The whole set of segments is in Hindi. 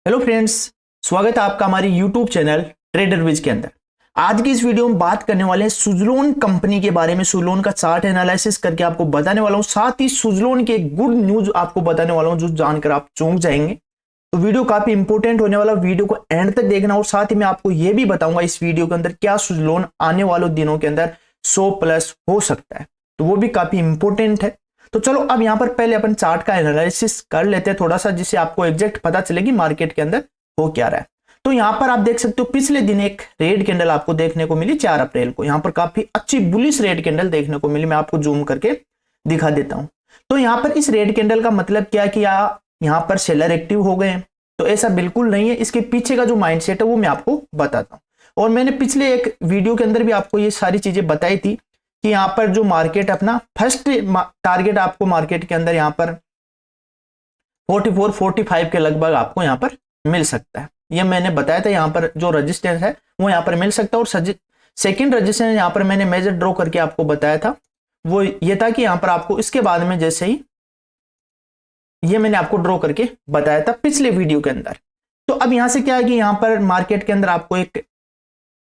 हेलो फ्रेंड्स, स्वागत है आपका हमारी यूट्यूब चैनल ट्रेडर विज के अंदर। आज की इस वीडियो में बात करने वाले हैं सुज़लोन कंपनी के बारे में। सुज़लोन का चार्ट एनालिसिस करके आपको बताने वाला हूं, साथ ही सुज़लोन के गुड न्यूज आपको बताने वाला हूं जो जानकर आप चौंक जाएंगे। तो वीडियो काफी इंपॉर्टेंट होने वाला, वीडियो को एंड तक देखना। और साथ ही मैं आपको यह भी बताऊंगा इस वीडियो के अंदर क्या सुज़लोन आने वाले दिनों के अंदर 100+ हो सकता है, तो वो भी काफी इंपॉर्टेंट है। तो चलो अब यहां पर पहले अपन चार्ट का एनालिसिस कर लेते हैं थोड़ा सा, जिससे आपको एग्जैक्ट पता चलेगी मार्केट के अंदर हो क्या रहा है। तो यहां पर आप देख सकते हो पिछले दिन एक रेड कैंडल आपको देखने को मिली 4 अप्रैल को। यहां पर काफी अच्छी बुलिश रेड कैंडल देखने को मिली। मैं आपको जूम करके दिखा देता हूं। तो यहां पर इस रेड कैंडल का मतलब क्या कि यहां पर सेलर एक्टिव हो गए हैं, तो ऐसा बिल्कुल नहीं है। इसके पीछे का जो माइंडसेट है वो मैं आपको बताता हूं। और मैंने पिछले एक वीडियो के अंदर भी आपको ये सारी चीजें बताई थी कि यहां पर जो मार्केट अपना फर्स्ट टारगेट आपको मार्केट के अंदर यहां पर 44-45 के लगभग आपको यहां पर मिल सकता है। ये मैंने बताया था। यहां पर जो रजिस्टेंस है वो यहां पर मिल सकता है। और सेकंड रजिस्टेंस यहां पर मैंने मेजर ड्रॉ करके आपको बताया था, वो ये था कि यहां पर आपको इसके बाद में जैसे ही ये मैंने आपको ड्रॉ करके बताया था पिछले वीडियो के अंदर। तो अब यहां से क्या है कि यहां पर मार्केट के अंदर आपको एक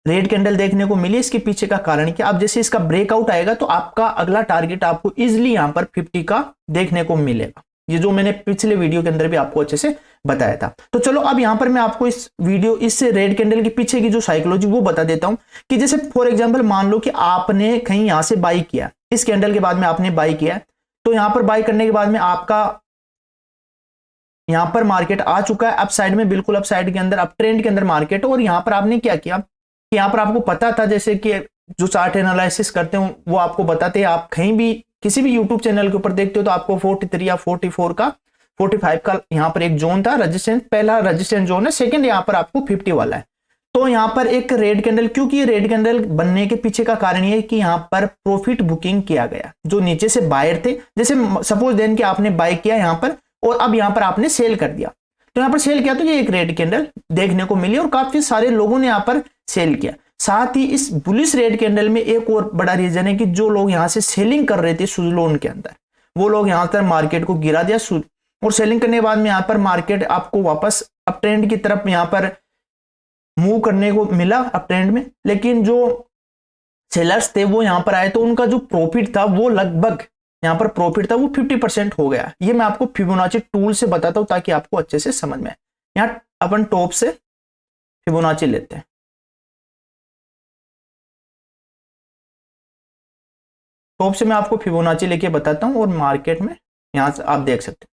रेड कैंडल देखने को मिली। इसके पीछे का कारण क्या, अब जैसे इसका ब्रेकआउट आएगा तो आपका अगला टारगेट आपको इजिली यहां पर 50 का देखने को मिलेगा। ये जो मैंने पिछले वीडियो के अंदर भी आपको अच्छे से बताया था। तो चलो अब यहां पर मैं आपको इस रेड कैंडल के पीछे की जो साइकोलॉजी वो बता देता हूं कि जैसे फॉर एग्जांपल मान लो कि आपने कहीं यहां से बाई किया, इस कैंडल के बाद में आपने बाई किया, तो यहां पर बाई करने के बाद में आपका यहां पर मार्केट आ चुका है अप साइड में, बिल्कुल अप साइड के अंदर, अप ट्रेंड के अंदर मार्केट। और यहां पर आपने क्या किया कि यहां पर आपको पता था, जैसे कि जो चार्ट एनालिसिस करते हो वो आपको बताते हैं, आप कहीं भी किसी भी यूट्यूब चैनल के ऊपर देखते हो तो आपको 43 या 44 का 45 का यहां पर एक जोन था रजिस्टेंस, पहला रजिस्टेंस जोन है। सेकंड यहां पर आपको 50 वाला है। तो यहां पर एक रेड कैंडल, क्योंकि ये रेड कैंडल बनने के पीछे का कारण ये है कि यहां पर प्रॉफिट बुकिंग किया गया। जो नीचे से बायर थे, जैसे सपोज देन कि आपने बाय किया यहां पर और अब यहां पर आपने सेल कर दिया, तो यहां पर सेल किया तो ये एक रेड कैंडल देखने को मिली और काफी सारे लोगों ने यहां पर सेल किया। साथ ही इस बुलिश रेड कैंडल में एक और बड़ा रीजन है कि जो लोग यहां से सेलिंग कर रहे थे सुज़लोन के अंदर, वो लोग यहां पर मार्केट को गिरा दिया और सेलिंग करने के बाद में यहां पर मार्केट आपको वापस अप ट्रेंड की तरफ यहां पर मूव करने को मिला अप ट्रेंड में। लेकिन जो सेलर्स थे वो यहां पर आए तो उनका जो प्रॉफिट था वो लगभग यहां पर प्रॉफिट था वो 50% हो गया। ये मैं आपको फिबोनाची टूल से बताता हूं ताकि आपको अच्छे से समझ में आए। यहां अपन टॉप से फिबोनाची लेते हैं। टॉप से मैं आपको फिबोनाची लेके बताता हूं और मार्केट में यहां से आप देख सकते हैं।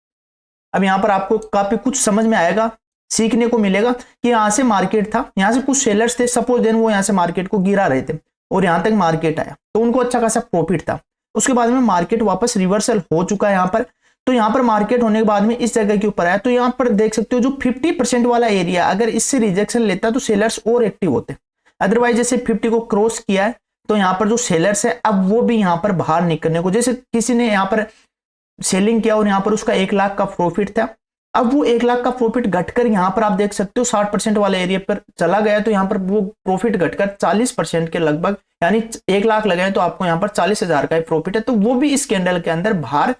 अब यहां पर आपको काफी कुछ समझ में आएगा, सीखने को मिलेगा कि यहां से मार्केट था, यहां से कुछ सेलर्स थे, सपोज देन वो यहां से मार्केट को गिरा रहे थे और यहां तक मार्केट आया तो उनको अच्छा खासा प्रॉफिट था। उसके बाद में मार्केट वापस रिवर्सल हो चुका है यहां पर। तो यहां पर मार्केट होने के बाद में इस जगह के ऊपर आया, तो यहां पर देख सकते हो जो 50% वाला एरिया, अगर इससे रिजेक्शन लेता तो सेलर्स और एक्टिव होते। अदरवाइज जैसे 50 को क्रॉस किया है तो यहां पर जो सेलर्स है अब वो भी यहां पर बाहर निकलने को, जैसे किसी ने यहां पर सेलिंग किया और यहां पर उसका 1 लाख का प्रॉफिट था, अब वो 1 लाख का प्रॉफिट घटकर यहां पर आप देख सकते हो 60% वाले एरिया पर चला गया। तो यहां पर वो प्रॉफिट घटकर 40% के लगभग, यानी 1 लाख लगाए तो आपको यहां पर 40,000 का प्रॉफिट है। तो वो भी इस कैंडल के अंदर बाहर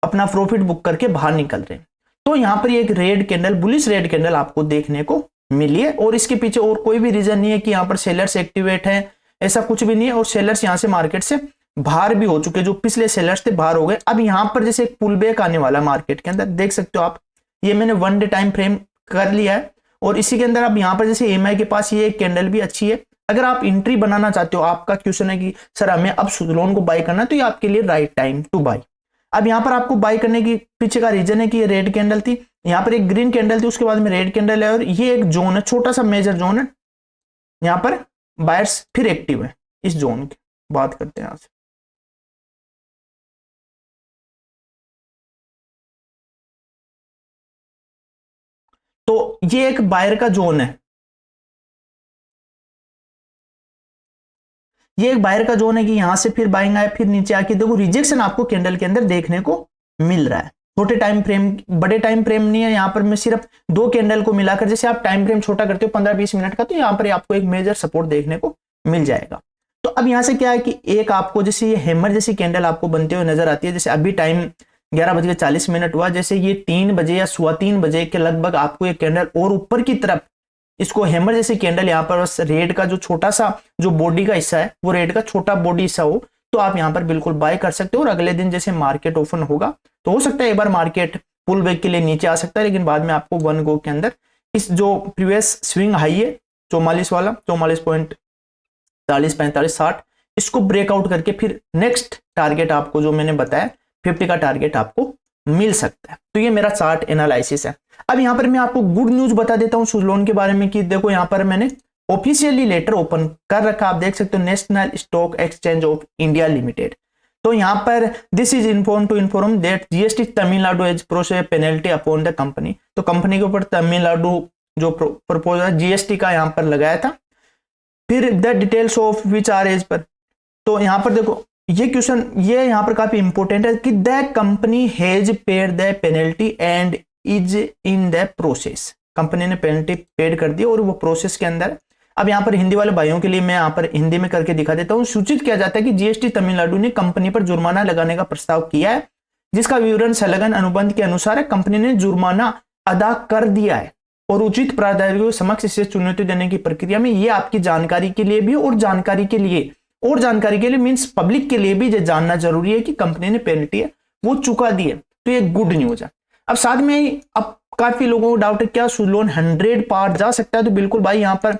अपना प्रॉफिट बुक करके बाहर निकल रहे हैं। तो यहां पर एक red candle, bullish red candle आपको देखने को मिली है और इसके पीछे और कोई भी रीजन नहीं है कि यहां पर सेलर्स एक्टिवेट है, ऐसा कुछ भी नहीं है। और सेलर्स यहां से मार्केट से बाहर भी हो चुके, जो पिछले सेलर्स थे बाहर हो गए। अब यहां पर जैसे एक पुल बैक आने वाला मार्केट के अंदर, देख सकते हो आप, ये मैंने 1 डे टाइम फ्रेम कर लिया है और इसी के अंदर अब यहां पर जैसे EMI के पास ये एक कैंडल भी अच्छी है। अगर आप एंट्री बनाना चाहते हो, आपका क्वेश्चन है कि सर हमें अब सुज़लोन को बाय करना है, तो ये आपके लिए राइट टाइम टू बाय। अब यहां पर आपको बाय करने की पीछे का रीजन है कि ये रेड कैंडल थी, यहां पर एक ग्रीन कैंडल थी, उसके बाद में रेड कैंडल है और ये एक जोन है, छोटा सा मेजर जोन है। यहां पर बायर्स फिर एक्टिव है। इस जोन की बात करते हैं यहां से, तो ये एक बायर का जोन है, ये एक बायर का जोन है कि यहां से फिर बाइंग आया, फिर नीचे आके देखो रिजेक्शन आपको कैंडल के अंदर देखने को मिल रहा है। छोटे टाइम फ्रेम, बड़े टाइम फ्रेम नहीं है, यहां पर मैं सिर्फ 2 कैंडल को मिलाकर, जैसे आप टाइम फ्रेम छोटा करते हो 15-20 मिनट का, तो यहां पर आपको एक मेजर सपोर्ट देखने को मिल जाएगा। तो अब यहां से क्या है कि एक आपको जैसे ये हैमर जैसी कैंडल आपको बनते हुए नजर आती है, जैसे अभी टाइम 11:40 हुआ, जैसे ये 3 बजे या 3:15 के लगभग आपको ये कैंडल और ऊपर की तरफ इसको हैमर जैसे कैंडल यहाँ पर बस रेड का जो छोटा सा जो बॉडी का हिस्सा है वो रेड का छोटा बॉडी हिस्सा हो तो आप यहाँ पर बिल्कुल बाय कर सकते हो। और अगले दिन जैसे मार्केट ओपन होगा तो हो सकता है एक बार मार्केट पुल बैक के लिए नीचे आ सकता है, लेकिन बाद में आपको वन गो के अंदर इस जो प्रीवियस स्विंग हाई है 44 वाला 44.40-45-60 इसको ब्रेकआउट करके फिर नेक्स्ट टारगेट आपको जो मैंने बताया 50 का टारगेट आपको मिल सकता है। तो ये मेरा चार्ट एनालिसिस है। अब यहाँ पर मैं आपको गुड न्यूज बता देता हूँ सुजलोन के बारे में कि देखो यहाँ पर मैंने ऑफिशियली लेटर ओपन कर रखा, आप देख सकते हो national stock exchange of India limited. तो यहाँ पर this is inform to inform that GST Tamil Nadu as process penalty upon the company. तो कंपनी के ऊपर तमिलनाडु जो प्रपोजल जीएसटी का यहाँ पर लगाया था। फिर the details of which are as पर, तो यहाँ पर देखो ये क्वेश्चन ये यहाँ पर काफी इंपॉर्टेंट है कि the company has paid the penalty and is in the process. Company ने पेनल्टी पेड कर दी और वो प्रोसेस के अंदर। अब यहाँ पर हिंदी वाले भाइयों के लिए मैं यहाँ पर हिंदी में करके दिखा देता हूँ। सूचित किया जाता है कि जीएसटी तमिलनाडु ने कंपनी पर जुर्माना लगाने का प्रस्ताव किया है, जिसका विवरण संलग्न अनुबंध के अनुसार है। कंपनी ने जुर्माना अदा कर दिया है और उचित प्राधिकारियों के समक्ष इसे चुनौती देने की प्रक्रिया में। ये आपकी जानकारी के लिए भी और जानकारी के लिए मीन्स पब्लिक के लिए भी ये जानना जरूरी है कि कंपनी ने पेनल्टी है वो चुका दी है। तो ये गुड न्यूज है। अब साथ में अब काफी लोगों को डाउट है क्या सुजलोन 100 पार जा सकता है? तो बिल्कुल भाई यहाँ पर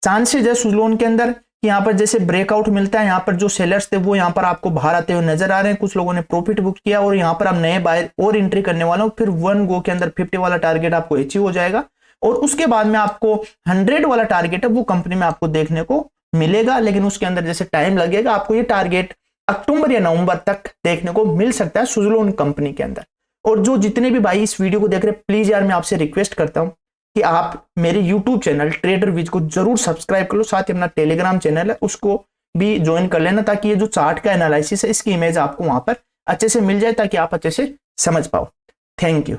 चांसेस है सुजलोन के अंदर कि यहाँ पर जैसे ब्रेकआउट मिलता है, यहाँ पर जो सेलर्स थे वो यहाँ पर आपको बाहर आते हुए नजर आ रहे हैं। कुछ लोगों ने प्रॉफिट बुक किया और यहाँ पर आप नए बायर और एंट्री करने वाला हूँ। फिर वन गो के अंदर 50 वाला टारगेट आपको अचीव हो जाएगा और उसके बाद में आपको 100 वाला टारगेट है वो कंपनी में आपको देखने को मिलेगा, लेकिन उसके अंदर जैसे टाइम लगेगा। आपको ये टारगेट अक्टूबर या नवंबर तक देखने को मिल सकता है सुजलोन कंपनी के अंदर। और जो जितने भी भाई इस वीडियो को देख रहे हैं प्लीज यार मैं आपसे रिक्वेस्ट करता हूं कि आप मेरे यूट्यूब चैनल ट्रेडर विज को जरूर सब्सक्राइब कर लो, साथ ही अपना टेलीग्राम चैनल है उसको भी ज्वाइन कर लेना, ताकि ये जो चार्ट का एनालिसिस है इसकी इमेज आपको वहां पर अच्छे से मिल जाए, ताकि आप अच्छे से समझ पाओ। Thank you.